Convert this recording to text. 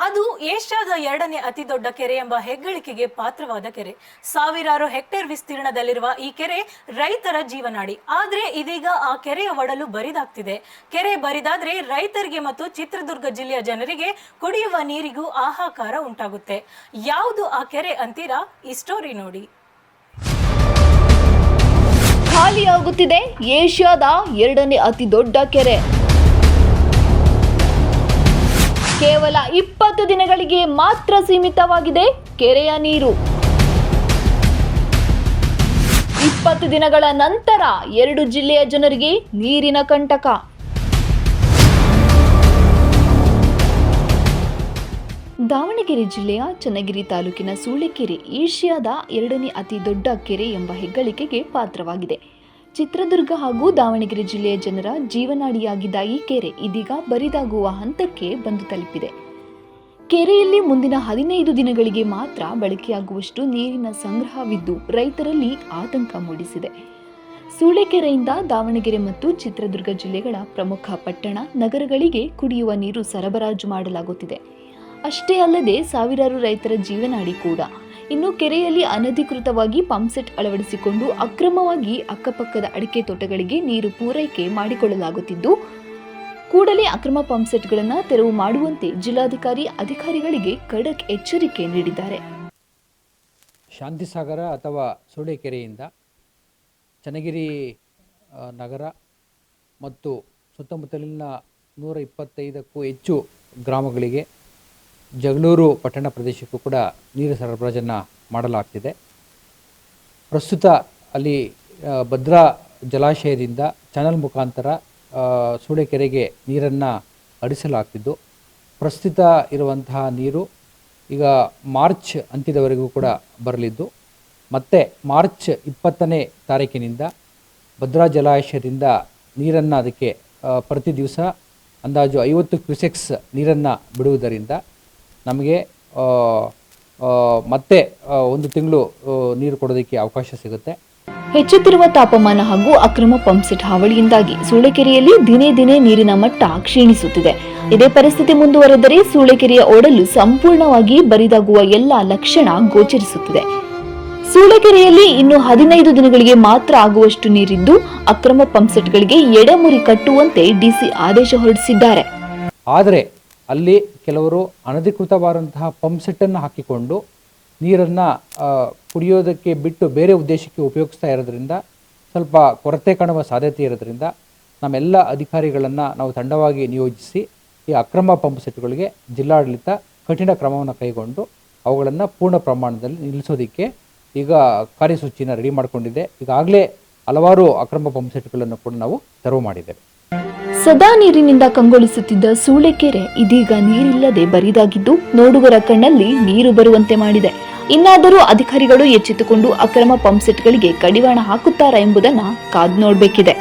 ಅದು ಏಷ್ಯಾದ 2ನೇ ಅತಿ ದೊಡ್ಡ ಕೆರೆ ಎಂಬ ಹೆಗ್ಗಳಿಕೆಗೆ ಪಾತ್ರವಾದ ಕೆರೆ. ಸಾವಿರಾರು ಹೆಕ್ಟೇರ್ ವಿಸ್ತೀರ್ಣದಲ್ಲಿರುವ ಈ ಕೆರೆ ರೈತರ ಜೀವನಾಡಿ. ಆದ್ರೆ ಇದೀಗ ಆ ಕೆರೆಯ ಒಡಲು ಬರಿದಾಗ್ತಿದೆ. ಕೆರೆ ಬರಿದಾದ್ರೆ ರೈತರಿಗೆ ಮತ್ತು ಚಿತ್ರದುರ್ಗ ಜಿಲ್ಲೆಯ ಜನರಿಗೆ ಕುಡಿಯುವ ನೀರಿಗೂ ಹಾಹಾಕಾರ ಉಂಟಾಗುತ್ತೆ. ಯಾವುದು ಆ ಕೆರೆ ಅಂತೀರಾ? ಈ ಸ್ಟೋರಿ ನೋಡಿ. ಖಾಲಿಯಾಗುತ್ತಿದೆ ಏಷ್ಯಾದ 2ನೇ ಅತಿ ದೊಡ್ಡ ಕೆರೆ. ಕೇವಲ 20 ದಿನಗಳಿಗೆ ಮಾತ್ರ ಸೀಮಿತವಾಗಿದೆ ಕೆರೆಯ ನೀರು. 20 ದಿನಗಳ ನಂತರ 2 ಜಿಲ್ಲೆಯ ಜನರಿಗೆ ನೀರಿನ ಕಂಟಕ. ದಾವಣಗೆರೆ ಜಿಲ್ಲೆಯ ಚನ್ನಗಿರಿ ತಾಲೂಕಿನ ಸೂಳೆಕೆರೆ ಏಷ್ಯಾದ 2ನೇ ಅತಿ ದೊಡ್ಡ ಕೆರೆ ಎಂಬ ಹೆಗ್ಗಳಿಕೆಗೆ ಪಾತ್ರವಾಗಿದೆ. ಚಿತ್ರದುರ್ಗ ಹಾಗೂ ದಾವಣಗೆರೆ ಜಿಲ್ಲೆಯ ಜನರ ಜೀವನಾಡಿಯಾಗಿದ್ದ ಈ ಕೆರೆ ಇದೀಗ ಬರಿದಾಗುವ ಹಂತಕ್ಕೆ ಬಂದು ತಲುಪಿದೆ. ಕೆರೆಯಲ್ಲಿ ಮುಂದಿನ 15 ದಿನಗಳಿಗೆ ಮಾತ್ರ ಬಳಕೆಯಾಗುವಷ್ಟು ನೀರಿನ ಸಂಗ್ರಹವಿದ್ದು ರೈತರಲ್ಲಿ ಆತಂಕ ಮೂಡಿಸಿದೆ. ಸೂಳೆಕೆರೆಯಿಂದ ದಾವಣಗೆರೆ ಮತ್ತು ಚಿತ್ರದುರ್ಗ ಜಿಲ್ಲೆಗಳ ಪ್ರಮುಖ ಪಟ್ಟಣ ನಗರಗಳಿಗೆ ಕುಡಿಯುವ ನೀರು ಸರಬರಾಜು ಮಾಡಲಾಗುತ್ತಿದೆ. ಅಷ್ಟೇ ಅಲ್ಲದೆ ಸಾವಿರಾರು ರೈತರ ಜೀವನಾಡಿ ಕೂಡ. ಇನ್ನು ಕೆರೆಯಲ್ಲಿ ಅನಧಿಕೃತವಾಗಿ ಪಂಪ್ಸೆಟ್ ಅಳವಡಿಸಿಕೊಂಡು ಅಕ್ರಮವಾಗಿ ಅಕ್ಕಪಕ್ಕದ ಅಡಿಕೆ ತೋಟಗಳಿಗೆ ನೀರು ಪೂರೈಕೆ ಮಾಡಿಕೊಳ್ಳಲಾಗುತ್ತಿದ್ದು ಕೂಡಲೇ ಅಕ್ರಮ ಪಂಪ್ಸೆಟ್ಗಳನ್ನು ತೆರವು ಮಾಡುವಂತೆ ಜಿಲ್ಲಾಧಿಕಾರಿ ಅಧಿಕಾರಿಗಳಿಗೆ ಖಡಕ್ ಎಚ್ಚರಿಕೆ ನೀಡಿದ್ದಾರೆ. ಶಾಂತಿಸಾಗರ ಅಥವಾ ಸೂಳೆಕೆರೆಯಿಂದ ಚನ್ನಗಿರಿ ನಗರ ಮತ್ತು ಸುತ್ತಮುತ್ತಲಿನ 125ಕ್ಕೂ ಹೆಚ್ಚು ಗ್ರಾಮಗಳಿಗೆ ಜಗಳೂರು ಪಟ್ಟಣ ಪ್ರದೇಶಕ್ಕೂ ಕೂಡ ನೀರು ಸರಬರಾಜನ್ನು ಮಾಡಲಾಗ್ತಿದೆ. ಪ್ರಸ್ತುತ ಅಲ್ಲಿ ಭದ್ರಾ ಜಲಾಶಯದಿಂದ ಚಾನಲ್ ಮುಖಾಂತರ ಸೂಳೆಕೆರೆಗೆ ನೀರನ್ನು ಹರಿಸಲಾಗ್ತಿದ್ದು ಪ್ರಸ್ತುತ ಇರುವಂತಹ ನೀರು ಈಗ ಮಾರ್ಚ್ ಅಂತ್ಯದವರೆಗೂ ಕೂಡ ಬರಲಿದ್ದು ಮತ್ತೆ ಮಾರ್ಚ್ 20ನೇ ತಾರೀಕಿನಿಂದ ಭದ್ರಾ ಜಲಾಶಯದಿಂದ ನೀರನ್ನು ಅದಕ್ಕೆ ಪ್ರತಿ ದಿವಸ ಅಂದಾಜು 50 ಕ್ಯೂಸೆಕ್ಸ್ ನೀರನ್ನು ಬಿಡುವುದರಿಂದ ನಮಗೆ ಮತ್ತೆ 1 ತಿಂಗಳು ನೀರು ಕೊಡೋದಕ್ಕೆ ಅವಕಾಶ ಸಿಗುತ್ತೆ. ಹೆಚ್ಚುತ್ತಿರುವ ತಾಪಮಾನ ಹಾಗೂ ಅಕ್ರಮ ಪಂಪ್ಸೆಟ್ ಹಾವಳಿಯಿಂದಾಗಿ ಸೂಳೆಕೆರೆಯಲ್ಲಿ ದಿನೇ ದಿನೇ ನೀರಿನ ಮಟ್ಟ ಕ್ಷೀಣಿಸುತ್ತಿದೆ. ಇದೇ ಪರಿಸ್ಥಿತಿ ಮುಂದುವರೆದರೆ ಸೂಳೆಕೆರೆಯ ಒಡಲು ಸಂಪೂರ್ಣವಾಗಿ ಬರಿದಾಗುವ ಎಲ್ಲ ಲಕ್ಷಣ ಗೋಚರಿಸುತ್ತಿದೆ. ಸೂಳೆಕೆರೆಯಲ್ಲಿ ಇನ್ನು 15 ದಿನಗಳಿಗೆ ಮಾತ್ರ ಆಗುವಷ್ಟು ನೀರಿದ್ದು ಅಕ್ರಮ ಪಂಪ್ಸೆಟ್ಗಳಿಗೆ ಎಡೆಮುರಿ ಕಟ್ಟುವಂತೆ ಡಿಸಿ ಆದೇಶ ಹೊರಡಿಸಿದ್ದಾರೆ. ಆದರೆ ಅಲ್ಲಿ ಕೆಲವರು ಅನಧಿಕೃತವಾದಂತಹ ಪಂಪ್ಸೆಟ್ಟನ್ನು ಹಾಕಿಕೊಂಡು ನೀರನ್ನು ಕುಡಿಯೋದಕ್ಕೆ ಬಿಟ್ಟು ಬೇರೆ ಉದ್ದೇಶಕ್ಕೆ ಉಪಯೋಗಿಸ್ತಾ ಇರೋದ್ರಿಂದ ಸ್ವಲ್ಪ ಕೊರತೆ ಕಾಣುವ ಸಾಧ್ಯತೆ ಇರೋದ್ರಿಂದ ನಮ್ಮೆಲ್ಲ ಅಧಿಕಾರಿಗಳನ್ನು ನಾವು ತಂಡವಾಗಿ ನಿಯೋಜಿಸಿ ಈ ಅಕ್ರಮ ಪಂಪ್ಸೆಟ್ಗಳಿಗೆ ಜಿಲ್ಲಾಡಳಿತ ಕಠಿಣ ಕ್ರಮವನ್ನು ಕೈಗೊಂಡು ಅವುಗಳನ್ನು ಪೂರ್ಣ ಪ್ರಮಾಣದಲ್ಲಿ ನಿಲ್ಲಿಸೋದಕ್ಕೆ ಈಗ ಕಾರ್ಯಸೂಚಿಯನ್ನು ರೆಡಿ ಮಾಡಿಕೊಂಡಿದೆ. ಈಗಾಗಲೇ ಹಲವಾರು ಅಕ್ರಮ ಪಂಪ್ಸೆಟ್ಗಳನ್ನು ಕೂಡ ನಾವು ತೆರವು ಮಾಡಿದ್ದೇವೆ. ಸದಾ ನೀರಿನಿಂದ ಕಂಗೊಳಿಸುತ್ತಿದ್ದ ಸೂಳೆಕೆರೆ ಇದೀಗ ನೀರಿಲ್ಲದೆ ಬರಿದಾಗಿದ್ದು ನೋಡುಗರ ಕಣ್ಣಲ್ಲಿ ನೀರು ಬರುವಂತೆ ಮಾಡಿದೆ. ಇನ್ನಾದರೂ ಅಧಿಕಾರಿಗಳು ಎಚ್ಚೆತ್ತುಕೊಂಡು ಅಕ್ರಮ ಪಂಪ್ಸೆಟ್ಗಳಿಗೆ ಕಡಿವಾಣ ಹಾಕುತ್ತಾರಾ ಎಂಬುದನ್ನು ಕಾದು ನೋಡಬೇಕಿದೆ.